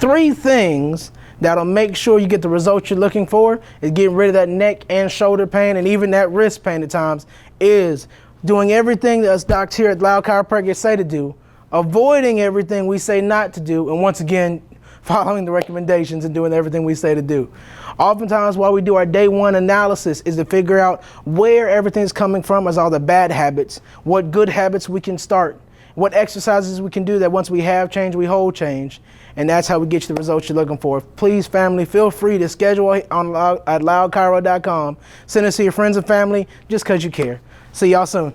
3 things that'll make sure you get the results you're looking for, is getting rid of that neck and shoulder pain and even that wrist pain at times, is doing everything that us docs here at Lowe Chiropractic say to do, avoiding everything we say not to do, and once again, following the recommendations and doing everything we say to do. Oftentimes, while we do our day 1 analysis is to figure out where everything's coming from as all the bad habits, what good habits we can start, what exercises we can do that once we have change, we hold change. And that's how we get you the results you're looking for. Please, family, feel free to schedule at loudchiro.com. Send us to your friends and family just because you care. See y'all soon.